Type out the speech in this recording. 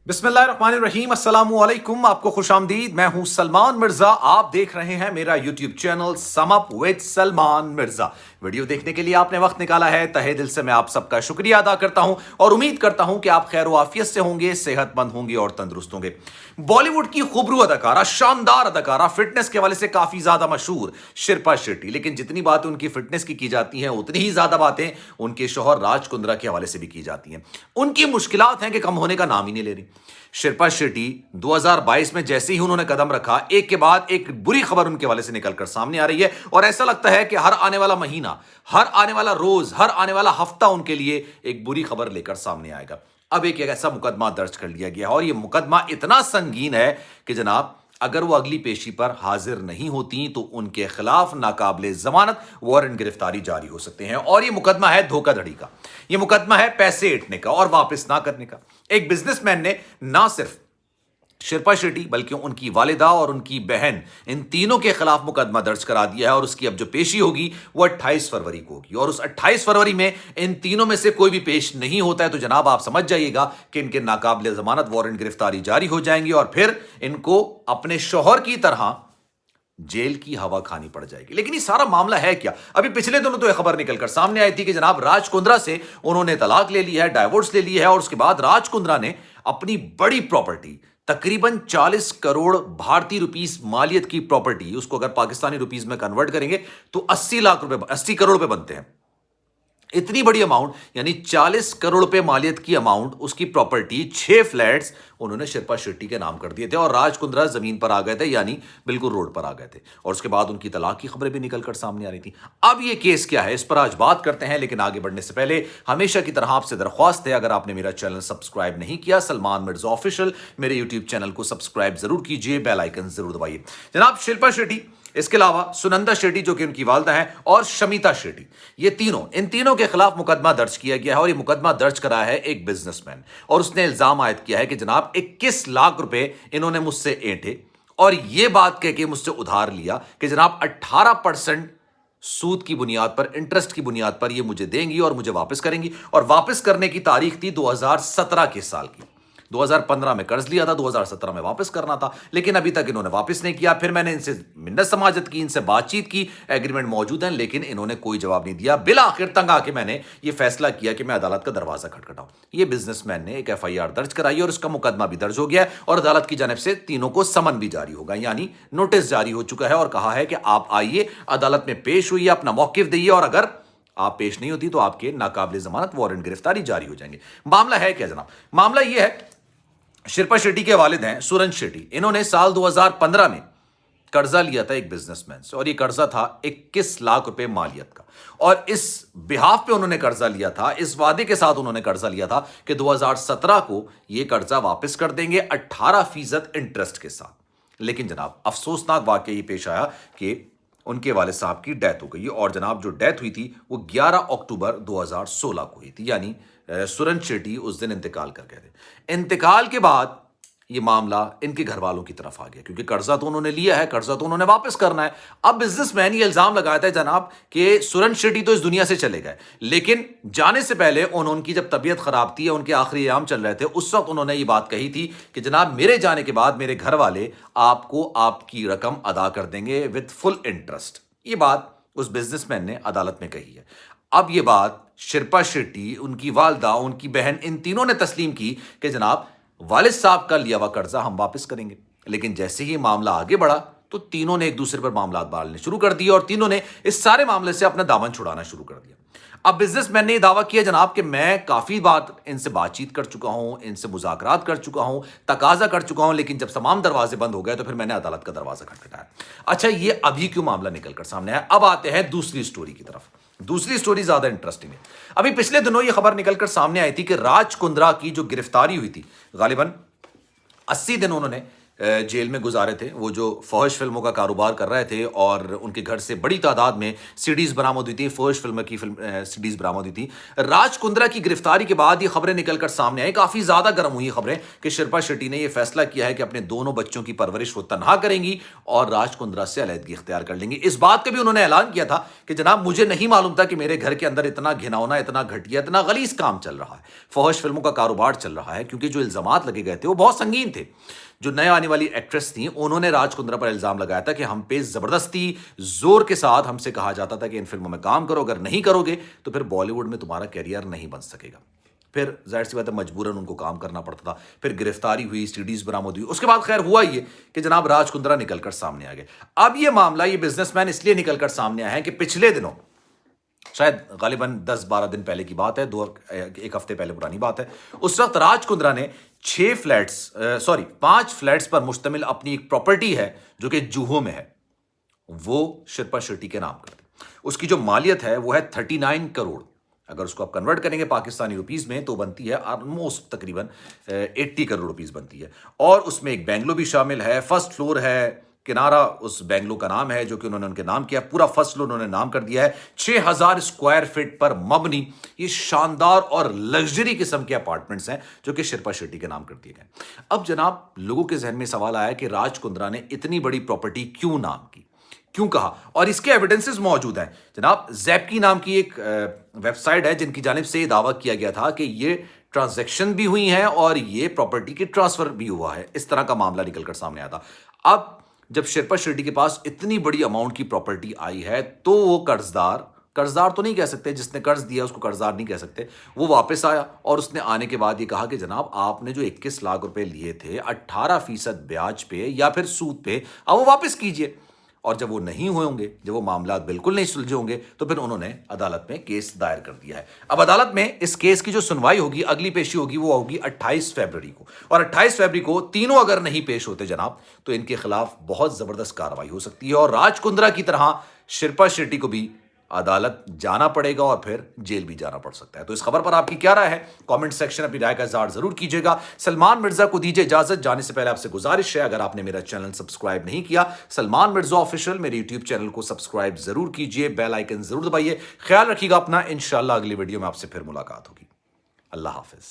बिस्मिल्लाहिर्रहमानिर्रहीम अस्सलाम वालेकुम। आपको खुश आमदीद। मैं हूं सलमान मिर्जा। आप देख रहे हैं मेरा YouTube channel sum up with Salman Mirza. Video देखने के लिए आपने वक्त निकाला है, तहे दिल से मैं आप सबका शुक्रिया अदा करता हूं और उम्मीद करता हूं कि आप खैर आफियत से होंगे, सेहतमंद होंगे और तंदुरुस्त होंगे। बॉलीवुड की खूबरू अदाकारा, शानदार अदाकारा, फिटनेस के हवाले से काफी ज्यादा मशहूर शिल्पा शेट्टी। लेकिन जितनी बातें उनकी फिटनेस की जाती हैं, उतनी ही ज्यादा बातें उनके शौहर राज कुंद्रा के हवाले से भी की जाती हैं। उनकी मुश्किलात हैं कि कम होने का नाम ही नहीं ले रही। शिल्पा शेट्टी 2022 में जैसे ही उन्होंने कदम रखा, एक के बाद एक बुरी खबर उनके वाले से निकलकर सामने आ रही है और ऐसा लगता है कि हर आने वाला महीना, हर आने वाला रोज, हर आने वाला हफ्ता उनके लिए एक बुरी खबर लेकर सामने आएगा। अब एक ऐसा मुकदमा दर्ज कर लिया गया और यह मुकदमा इतना संगीन है कि जनाब, अगर वो अगली पेशी पर हाजिर नहीं होती तो उनके खिलाफ नाकाबिले जमानत वारंट गिरफ्तारी जारी हो सकते हैं। और ये मुकदमा है धोखाधड़ी का, ये मुकदमा है पैसे ऐंठने का और वापस ना करने का। एक बिजनेसमैन ने ना सिर्फ शिल्पा शेट्टी बल्कि उनकी वालिदा और उनकी बहन, इन तीनों के खिलाफ मुकदमा दर्ज करा दिया है और उसकी अब जो पेशी होगी वो 28 फरवरी को होगी। और उस 28 फरवरी में इन तीनों में से कोई भी पेश नहीं होता है तो जनाब आप समझ जाइएगा कि इनके नाकाबिले जमानत वारंट गिरफ्तारी जारी हो जाएंगी और फिर इनको अपने शौहर की तरह जेल की हवा खानी पड़ जाएगी। लेकिन ये सारा मामला है क्या? अभी पिछले दिनों तो यह खबर निकलकर सामने आई थी कि जनाब राज कुंद्रा से उन्होंने तलाक ले लिया है, डाइवोर्स ले लिया है और उसके बाद राज कुंद्रा ने अपनी बड़ी प्रॉपर्टी, तकरीबन 40 करोड़ भारतीय रुपीस मालियत की प्रॉपर्टी, उसको अगर पाकिस्तानी रुपीस में कन्वर्ट करेंगे तो 80 लाख रुपए, 80 करोड़ रुपए बनते हैं। इतनी बड़ी अमाउंट, यानी 40 करोड़ रुपए मालियत की अमाउंट, उसकी प्रॉपर्टी, 6 फ्लैट्स उन्होंने शिल्पा शेट्टी के नाम कर दिए थे और राज कुंद्रा जमीन पर आ गए थे, यानी बिल्कुल रोड पर आ गए थे। और उसके बाद उनकी तलाक की खबरें भी निकलकर सामने आ रही थी। अब ये केस क्या है, इस पर आज बात करते हैं। लेकिन आगे बढ़ने से पहले हमेशा की तरह आपसे दरख्वास्त है, अगर आपने मेरा चैनल सब्सक्राइब नहीं किया, सलमान मिर्जा ऑफिशियल, मेरे यूट्यूब चैनल को सब्सक्राइब जरूर कीजिए, बेल आइकन जरूर दबाइए। जनाब, शिल्पा शेट्टी, इसके अलावा सुनंदा शेट्टी जो कि उनकी वालदा है, और शमिता शेट्टी, ये तीनों, इन तीनों के खिलाफ मुकदमा दर्ज किया गया है। और ये मुकदमा दर्ज करा है एक बिजनेसमैन और उसने इल्जाम आयद किया है कि जनाब 21 लाख रुपए इन्होंने मुझसे ऐंठे और यह बात कह के मुझसे उधार लिया कि जनाब 18% सूद की बुनियाद पर, इंटरेस्ट की बुनियाद पर ये मुझे देंगी और मुझे वापस करेंगी। और वापस करने की तारीख थी 2017 के साल की। 2015 में कर्ज लिया था, 2017 में वापस करना था, लेकिन अभी तक इन्होंने वापस नहीं किया। फिर मैंने इनसे मिन्नत समाजत की, इनसे बातचीत की, एग्रीमेंट मौजूद है, लेकिन इन्होंने कोई जवाब नहीं दिया। बिल आखिर तंग आके मैंने ये फैसला किया कि मैं अदालत का दरवाजा खटखटाऊं। ये बिजनेसमैन ने एक FIR दर्ज कराई और उसका मुकदमा भी दर्ज हो गया है और अदालत की जानिब से तीनों को समन भी जारी होगा, यानी नोटिस जारी हो चुका है और कहा है कि आप आइए, अदालत में पेश हुई, अपना मौकिफ दिए और अगर आप पेश नहीं होती तो आपके नाकाबिले जमानत वारंट गिरफ्तारी जारी हो जाएंगे। मामला है क्या जनाब? मामला यह है, शिल्पा शेट्टी के वालिद हैं सुरन शेट्टी। इन्होंने साल 2015 में कर्जा लिया था एक बिजनेसमैन से और यह कर्जा था 21 लाख रुपए मालियत का। और इस बिहाफ पे उन्होंने कर्जा लिया था, इस वादे के साथ उन्होंने कर्जा लिया था कि 2017 को यह कर्जा वापस कर देंगे 18% इंटरेस्ट के साथ। लेकिन जनाब, अफसोसनाक वाकया ये पेश आया कि उनके वालिद साहब की डेथ हो गई और जनाब जो डेथ हुई थी वो 11 अक्टूबर 2016 को हुई थी, यानी सुरन शेट्टी उस दिन इंतकाल कर गए थे। इंतकाल के बाद ये मामला इनके घर वालों की तरफ आ गया क्योंकि कर्जा तो उन्होंने लिया है, कर्जा तो उन्होंने वापस करना है। अब बिजनेसमैन ये इल्जाम लगाता है जनाब कि सुरन शेट्टी तो इस दुनिया से चले गए, लेकिन जाने से पहले उनकी जब तबीयत खराब थी, उनके आखिरी अयाम चल रहे थे, उस वक्त उन्होंने ये बात कही थी कि जनाब मेरे जाने के बाद मेरे घर वाले आपको आपकी रकम अदा कर देंगे विद फुल इंटरेस्ट। ये बात उस बिजनेसमैन ने अदालत में कही है। अब ये बात शिल्पा शेट्टी, उनकी वालदा, उनकी बहन, इन तीनों ने तस्लीम की कि जनाब वालिद साहब का लिया हुआ कर्जा हम वापस करेंगे। लेकिन जैसे ही मामला आगे बढ़ा तो तीनों ने एक दूसरे पर मामला डालने शुरू कर दिए और तीनों ने इस सारे मामले से अपना दामन छुड़ाना शुरू कर दिया। अब बिजनेसमैन ने यह दावा किया जनाब कि मैं काफी बार इनसे बातचीत कर चुका हूं, इनसे मुज़ाकरात कर चुका हूं, तकाजा कर चुका हूं, लेकिन जब तमाम दरवाजे बंद हो गए तो फिर मैंने अदालत का दरवाजा खटखटाया। अच्छा, ये अभी क्यों मामला निकल कर सामने आया? अब आते हैं दूसरी स्टोरी की तरफ। दूसरी स्टोरी ज्यादा इंटरेस्टिंग है। अभी पिछले दिनों यह खबर निकलकर सामने आई थी कि राज कुंद्रा की जो गिरफ्तारी हुई थी, गालिबन 80 दिन उन्होंने जेल में गुजारे थे, वो जो फहश फिल्मों का कारोबार कर रहे थे और उनके घर से बड़ी तादाद में सीडीज बरामद हुई थी, फहश फिल्म की सीडीज बरामद हुई थी। राज कुंद्रा की गिरफ्तारी के बाद ये खबरें निकलकर सामने आई, काफी ज्यादा गर्म हुई खबरें कि शिल्पा शेट्टी ने यह फैसला किया है कि अपने दोनों बच्चों की परवरिश वो तनहा करेंगी और राज कुंद्रा से अलहदगी इख्तियार कर लेंगी। इस बात का भी उन्होंने ऐलान किया था कि जनाब मुझे नहीं मालूम था कि मेरे घर के अंदर इतना घिनौना, इतना घटिया, इतना गलीज काम चल रहा है, फहश फिल्मों का कारोबार चल रहा है, क्योंकि जो इल्जामात लगे गए थे वो बहुत संगीन थे। जो नए आने वाली एक्ट्रेस थी उन्होंने राज कुंद्रा पर इल्जाम लगाया था कि हम पे जबरदस्ती जोर के साथ हमसे कहा जाता था कि इन फिल्मों में काम करो, अगर नहीं करोगे तो फिर बॉलीवुड में तुम्हारा कैरियर नहीं बन सकेगा। फिर जाहिर सी बात है मजबूरन उनको काम करना पड़ता था। फिर गिरफ्तारी हुई, सीडीज बरामद हुई, उसके बाद खैर हुआ ये कि जनाब राज कुंद्रा निकलकर सामने आ गए। अब ये मामला, ये बिजनेसमैन इसलिए निकलकर सामने आया है कि पिछले दिनों, शायद गालिबन 10-12 दिन पहले की बात है, एक हफ्ते पहले पुरानी बात है, उस वक्त राज कुंद्रा ने 5 फ्लैट्स पर मुश्तमिल अपनी एक प्रॉपर्टी है जो कि जूहू में है, वो शिल्पा शेट्टी के नाम कर दी। उसकी जो मालियत है वो है 39 करोड़। अगर उसको आप कन्वर्ट करेंगे पाकिस्तानी रुपीस में तो बनती है ऑलमोस्ट तकरीबन 80 करोड़ रुपीस बनती है। और उसमें एक बेंगलो भी शामिल है, फर्स्ट फ्लोर है, किनारा उस बेंगलो का नाम है जो कि उन्होंने उनके नाम किया, पूरा फर्स्ट फ्लोर उन्होंने नाम कर दिया है। 6000 स्क्वायर फीट पर मबनी ये शानदार और लग्जरी किस्म के अपार्टमेंट्स हैं जो कि शिल्पा शेट्टी के नाम कर दिए गए। अब जनाब लोगों के जहन में सवाल आया कि राज कुंद्रा ने इतनी बड़ी प्रॉपर्टी क्यों नाम की, क्यों कहा, और इसके एविडेंसेस मौजूद हैं। जनाब ज़ैप्की नाम की एक वेबसाइट है जिनकी जानिब से दावा किया गया था कि ये ट्रांजैक्शन भी हुई हैं और ये प्रॉपर्टी की ट्रांसफर भी हुआ है, इस तरह का मामला निकलकर सामने आया था। अब जब शिल्पा शेट्टी के पास इतनी बड़ी अमाउंट की प्रॉपर्टी आई है तो वो कर्जदार तो नहीं कह सकते, जिसने कर्ज दिया उसको कर्जदार नहीं कह सकते, वो वापस आया और उसने आने के बाद ये कहा कि जनाब आपने जो 21 लाख रुपए लिए थे 18% ब्याज पे या फिर सूद पे, अब वो वापस कीजिए। और जब वो नहीं हुए होंगे, जब वो मामला बिल्कुल नहीं सुलझे होंगे, तो फिर उन्होंने अदालत में केस दायर कर दिया है। अब अदालत में इस केस की जो सुनवाई होगी, अगली पेशी होगी, वो होगी 28 फरवरी को, और 28 फरवरी को तीनों अगर नहीं पेश होते जनाब तो इनके खिलाफ बहुत जबरदस्त कार्रवाई हो सकती है और राज कुंद्रा की तरह शिल्पा शेट्टी को भी अदालत जाना पड़ेगा और फिर जेल भी जाना पड़ सकता है। तो इस खबर पर आपकी क्या राय है? कमेंट सेक्शन अपनी राय का इज़हार जरूर कीजिएगा। सलमान मिर्जा को दीजिए इजाजत, जाने से पहले आपसे गुजारिश है अगर आपने मेरा चैनल सब्सक्राइब नहीं किया, सलमान मिर्जा ऑफिशियल मेरे यूट्यूब चैनल को सब्सक्राइब जरूर कीजिए, बेल आइकन जरूर दबाइए। ख्याल रखिएगा अपना, इंशाल्लाह अगली वीडियो में आपसे फिर मुलाकात होगी। अल्लाह हाफिज।